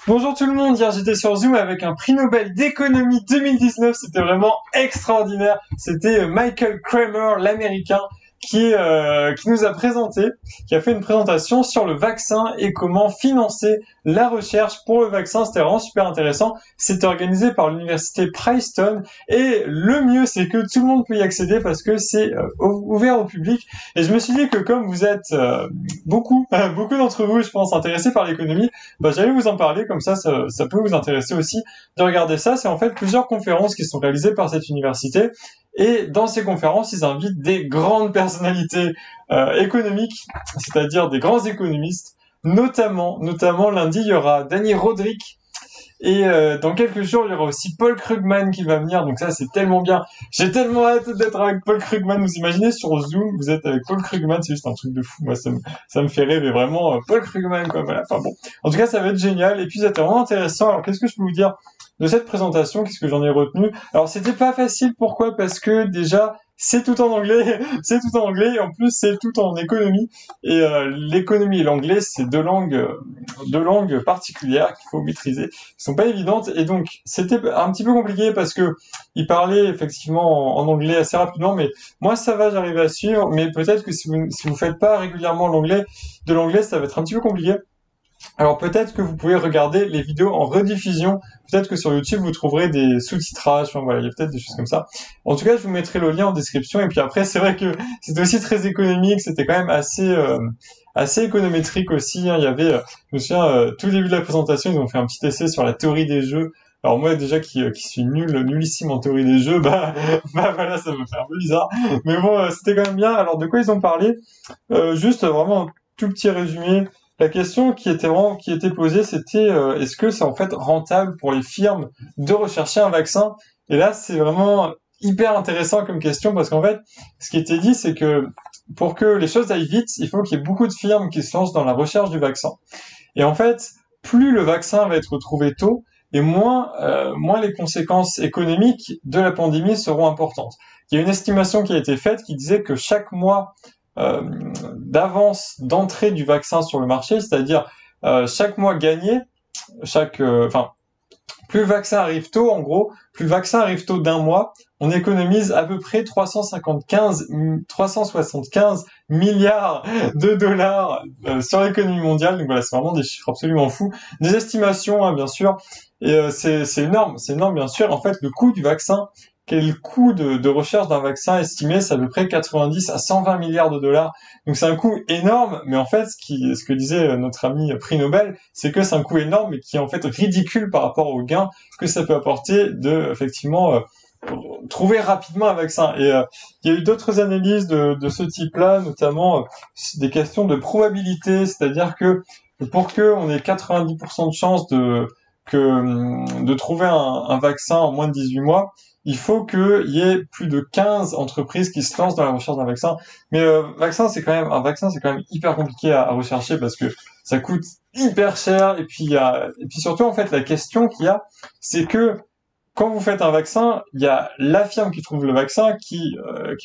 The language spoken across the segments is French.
Bonjour tout le monde, hier j'étais sur Zoom avec un prix Nobel d'économie 2019, c'était vraiment extraordinaire. C'était Michael Kramer, l'américain, qui nous a présenté, qui a fait une présentation sur le vaccin et comment financer la recherche pour le vaccin. C'était vraiment super intéressant. C'était organisé par l'université Princeton et le mieux c'est que tout le monde peut y accéder parce que c'est ouvert au public. Et je me suis dit que comme vous êtes beaucoup d'entre vous, je pense, intéressés par l'économie, j'allais vous en parler, comme ça peut vous intéresser aussi de regarder ça. C'est en fait plusieurs conférences qui sont réalisées par cette université. Et dans ces conférences, ils invitent des grandes personnalités économiques, c'est-à-dire des grands économistes. Notamment lundi, il y aura Danny Roderick. Et dans quelques jours, il y aura aussi Paul Krugman qui va venir. Donc ça, c'est tellement bien. J'ai tellement hâte d'être avec Paul Krugman. Vous imaginez sur Zoom, vous êtes avec Paul Krugman, c'est juste un truc de fou. Moi, ça me fait rêver vraiment. Paul Krugman, quoi. Voilà. Enfin bon. En tout cas, ça va être génial. Et puis, c'était vraiment intéressant. Alors, qu'est-ce que je peux vous dire de cette présentation? Qu'est-ce que j'en ai retenu? Alors, c'était pas facile. Pourquoi? Parce que déjà, c'est tout en anglais. C'est tout en anglais. Et en plus, c'est tout en économie. Et l'économie et l'anglais, c'est deux langues particulières qu'il faut maîtriser, qui sont pas évidentes, et donc c'était un petit peu compliqué parce que il parlait effectivement en anglais assez rapidement, mais moi ça va, j'arrive à suivre, mais peut-être que si vous faites pas régulièrement de l'anglais, ça va être un petit peu compliqué. Alors peut-être que vous pouvez regarder les vidéos en rediffusion, peut-être que sur YouTube vous trouverez des sous-titrages, enfin voilà, il y a peut-être des choses comme ça. En tout cas, je vous mettrai le lien en description, et puis après c'est vrai que c'était aussi très économique, c'était quand même assez économétrique aussi, hein. Il y avait, je me souviens, tout début de la présentation, ils ont fait un petit essai sur la théorie des jeux. Alors moi déjà qui suis nullissime en théorie des jeux, bah voilà, ça me fait un peu bizarre. Mais bon, c'était quand même bien. Alors de quoi ils ont parlé? Juste vraiment un tout petit résumé. La question qui était posée, c'était est-ce que c'est en fait rentable pour les firmes de rechercher un vaccin? Et là, c'est vraiment hyper intéressant comme question parce qu'en fait, ce qui était dit, c'est que pour que les choses aillent vite, il faut qu'il y ait beaucoup de firmes qui se lancent dans la recherche du vaccin. Et en fait, plus le vaccin va être trouvé tôt, et moins les conséquences économiques de la pandémie seront importantes. Il y a une estimation qui a été faite qui disait que chaque mois euh, d'avance d'entrée du vaccin sur le marché, c'est-à-dire chaque mois gagné, plus le vaccin arrive tôt, en gros, plus le vaccin arrive tôt d'un mois, on économise à peu près 375 milliards de dollars sur l'économie mondiale. Donc voilà, c'est vraiment des chiffres absolument fous. Des estimations, hein, bien sûr. Et c'est énorme, bien sûr. En fait, le coût du vaccin, quel est le coût de recherche d'un vaccin estimé, c'est à peu près 90 à 120 milliards de dollars. Donc c'est un coût énorme, mais en fait, ce que disait notre ami prix Nobel, c'est que c'est un coût énorme, mais qui est en fait ridicule par rapport aux gains que ça peut apporter de, effectivement, trouver rapidement un vaccin. Et il y a eu d'autres analyses de ce type-là, notamment des questions de probabilité, c'est-à-dire que pour que on ait 90% de chances de trouver un vaccin en moins de 18 mois, il faut qu'il y ait plus de 15 entreprises qui se lancent dans la recherche d'un vaccin. Mais un vaccin, c'est quand même hyper compliqué à rechercher parce que ça coûte hyper cher. Et puis surtout, en fait, la question qu'il y a, c'est que quand vous faites un vaccin, il y a la firme qui trouve le vaccin qui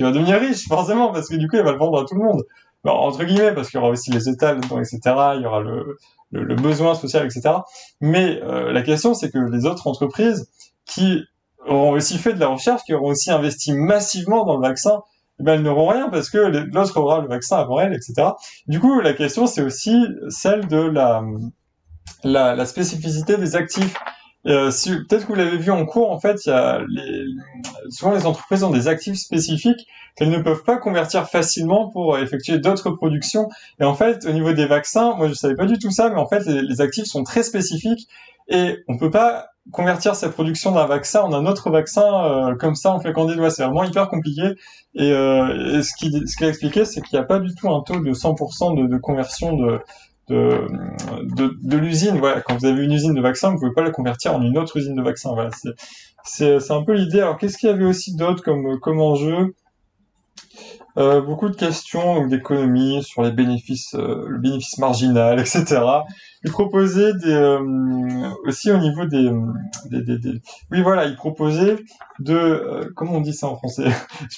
va devenir riche, forcément, parce que du coup, elle va le vendre à tout le monde. Alors, entre guillemets, parce qu'il y aura aussi les États là-dedans, etc. Il y aura le besoin social, etc. Mais la question, c'est que les autres entreprises qui auront aussi fait de la recherche, qui auront aussi investi massivement dans le vaccin, eh ben, elles n'auront rien parce que l'autre aura le vaccin avant elle, etc. Du coup, la question, c'est aussi celle de la spécificité des actifs. Peut-être que vous l'avez vu en cours, en fait, souvent les entreprises ont des actifs spécifiques qu'elles ne peuvent pas convertir facilement pour effectuer d'autres productions. Et en fait, au niveau des vaccins, moi je savais pas du tout ça, mais en fait les actifs sont très spécifiques et on peut pas convertir sa production d'un vaccin en un autre vaccin comme ça en claquant des doigts. C'est vraiment hyper compliqué. Et ce qu'il a expliqué, c'est qu'il n'y a pas du tout un taux de 100% de conversion de, de l'usine. Voilà, quand vous avez une usine de vaccin, vous pouvez pas la convertir en une autre usine de vaccin. Voilà, c'est un peu l'idée. Alors, qu'est-ce qu'il y avait aussi d'autre comme enjeu? Beaucoup de questions donc, d'économie sur les bénéfices, le bénéfice marginal, etc. Il proposait aussi au niveau oui voilà, il proposait comment on dit ça en français?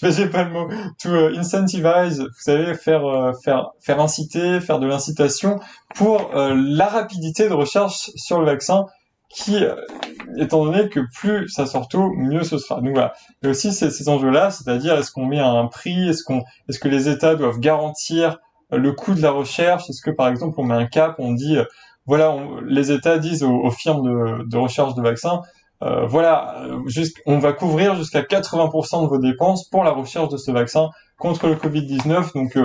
J'ai pas le mot. To incentivize, vous savez, faire inciter, faire de l'incitation pour la rapidité de recherche sur le vaccin qui, étant donné que plus ça sort tôt, mieux ce sera. Donc voilà. Et aussi ces enjeux-là, c'est-à-dire est-ce qu'on met un prix, est-ce que les États doivent garantir le coût de la recherche, est-ce que par exemple on met un cap, on dit voilà, les États disent aux firmes de recherche de vaccins, voilà, on va couvrir jusqu'à 80% de vos dépenses pour la recherche de ce vaccin contre le Covid-19. Donc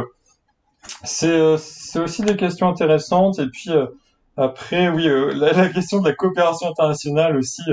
c'est aussi des questions intéressantes. Et puis après, oui, la question de la coopération internationale aussi.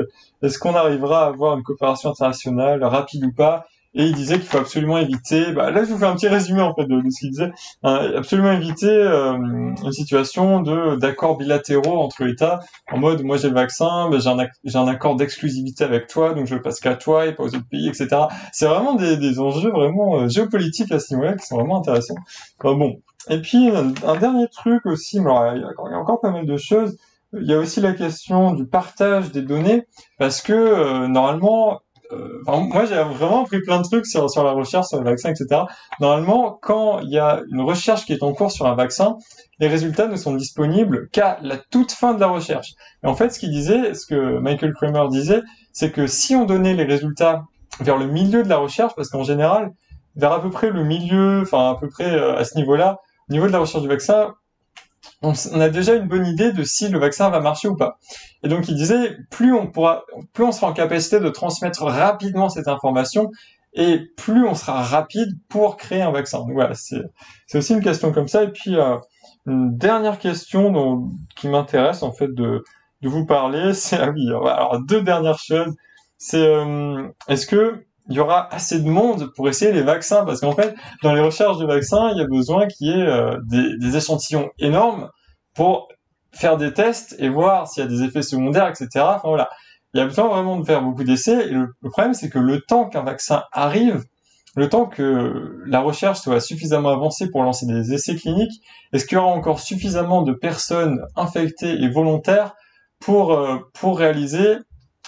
Est-ce qu'on arrivera à avoir une coopération internationale rapide ou pas? Et il disait qu'il faut absolument éviter. Bah, là, je vous fais un petit résumé en fait de ce qu'il disait. Absolument éviter une situation de d'accords bilatéraux entre États en mode moi j'ai le vaccin, mais j'ai un accord d'exclusivité avec toi, donc je le passe qu'à toi et pas aux autres pays, etc. C'est vraiment des enjeux vraiment géopolitiques à ce niveau-là qui sont vraiment intéressants. Bon, et puis, un dernier truc aussi, mais alors, il y a encore pas mal de choses. Il y a aussi la question du partage des données, parce que normalement, enfin, moi j'ai vraiment appris plein de trucs sur la recherche, sur le vaccin, etc. Normalement, quand il y a une recherche qui est en cours sur un vaccin, les résultats ne sont disponibles qu'à la toute fin de la recherche. Et en fait, ce qu'il disait, ce que Michael Kramer disait, c'est que si on donnait les résultats vers le milieu de la recherche, parce qu'en général, vers à peu près le milieu, enfin à peu près à ce niveau-là, au niveau de la recherche du vaccin, on a déjà une bonne idée de si le vaccin va marcher ou pas. Et donc il disait, plus on sera en capacité de transmettre rapidement cette information, et plus on sera rapide pour créer un vaccin. Donc voilà, c'est aussi une question comme ça. Et puis une dernière question qui m'intéresse en fait de vous parler, c'est ah oui, alors deux dernières choses. C'est est-ce que il y aura assez de monde pour essayer les vaccins? Parce qu'en fait, dans les recherches de vaccins, il y a besoin qu'il y ait des échantillons énormes pour faire des tests et voir s'il y a des effets secondaires, etc. Enfin voilà, il y a besoin vraiment de faire beaucoup d'essais. Et le problème, c'est que le temps qu'un vaccin arrive, le temps que la recherche soit suffisamment avancée pour lancer des essais cliniques, est-ce qu'il y aura encore suffisamment de personnes infectées et volontaires pour réaliser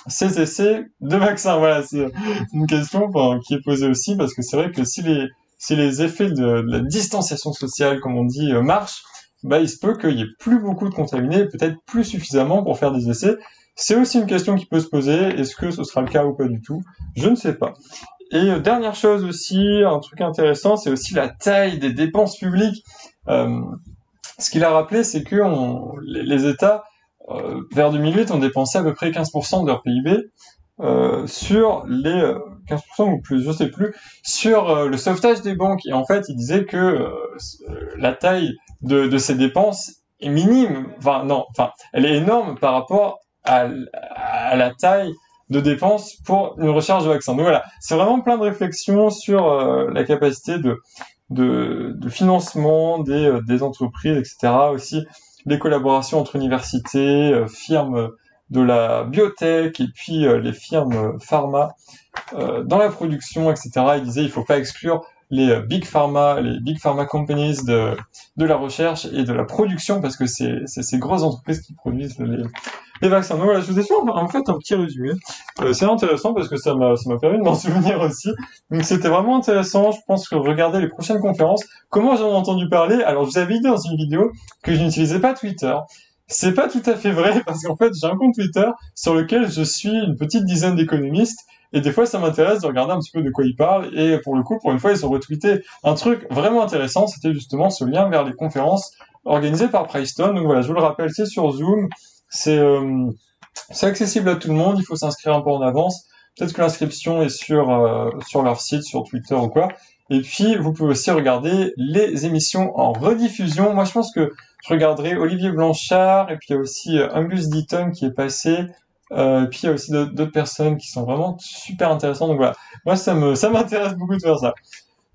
ces essais de vaccins? Voilà, c'est une question qui est posée aussi, parce que c'est vrai que si les effets de la distanciation sociale, comme on dit, marchent, bah, il se peut qu'il y ait plus beaucoup de contaminés, peut-être plus suffisamment pour faire des essais. C'est aussi une question qui peut se poser. Est-ce que ce sera le cas ou pas du tout? Je ne sais pas. Et dernière chose aussi, un truc intéressant, c'est aussi la taille des dépenses publiques. Euh, Ce qu'il a rappelé, c'est que les États, vers 2008, ont dépensé à peu près 15% de leur PIB sur les 15% ou plus, je sais plus, sur le sauvetage des banques. Et en fait, il disait que la taille de ces dépenses est minime. Enfin, non, enfin, elle est énorme par rapport à la taille de dépenses pour une recherche de vaccin. Donc voilà, c'est vraiment plein de réflexions sur la capacité de financement des entreprises, etc. Aussi les collaborations entre universités, firmes de la biotech et puis les firmes pharma dans la production, etc. Il disait il faut pas exclure les big pharma companies de la recherche et de la production, parce que c'est ces grosses entreprises qui produisent les vaccins. Donc voilà, je vous ai fait en fait un petit résumé. C'est intéressant parce que ça m'a permis de m'en souvenir aussi. Donc c'était vraiment intéressant. Je pense que regarder les prochaines conférences. Comment j'en ai entendu parler? Alors je vous avais dit dans une vidéo que je n'utilisais pas Twitter. C'est pas tout à fait vrai, parce qu'en fait j'ai un compte Twitter sur lequel je suis une petite dizaine d'économistes, et des fois ça m'intéresse de regarder un petit peu de quoi ils parlent. Et pour le coup, pour une fois, ils ont retweeté un truc vraiment intéressant, c'était justement ce lien vers les conférences organisées par Pricestone. Donc voilà, je vous le rappelle, c'est sur Zoom, c'est c'est accessible à tout le monde, il faut s'inscrire un peu en avance. Peut-être que l'inscription est sur leur site, sur Twitter ou quoi. Et puis, vous pouvez aussi regarder les émissions en rediffusion. Moi, je pense que je regarderai Olivier Blanchard, et puis il y a aussi Angus Deaton qui est passé. Et puis il y a aussi d'autres personnes qui sont vraiment super intéressantes. Donc voilà, moi ça m'intéresse beaucoup de faire ça.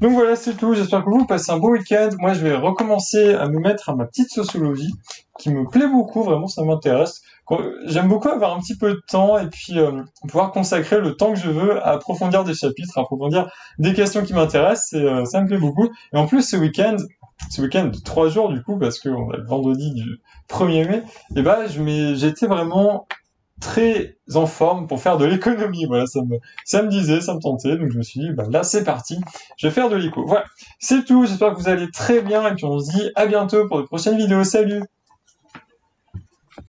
Donc voilà, c'est tout. J'espère que vous passez un bon week-end. Moi, je vais recommencer à me mettre à ma petite sociologie, qui me plaît beaucoup. Vraiment, ça m'intéresse. J'aime beaucoup avoir un petit peu de temps et puis pouvoir consacrer le temps que je veux à approfondir des chapitres, à approfondir des questions qui m'intéressent. Et ça me plaît beaucoup. Et en plus, ce week-end de 3 jours du coup, parce qu'on a le vendredi du 1er mai, et ben, j'étais vraiment très en forme pour faire de l'économie. Voilà, ça me disait, ça me tentait, donc je me suis dit, bah là c'est parti, je vais faire de l'éco. Voilà, c'est tout, j'espère que vous allez très bien, et puis on se dit à bientôt pour de prochaines vidéos, salut!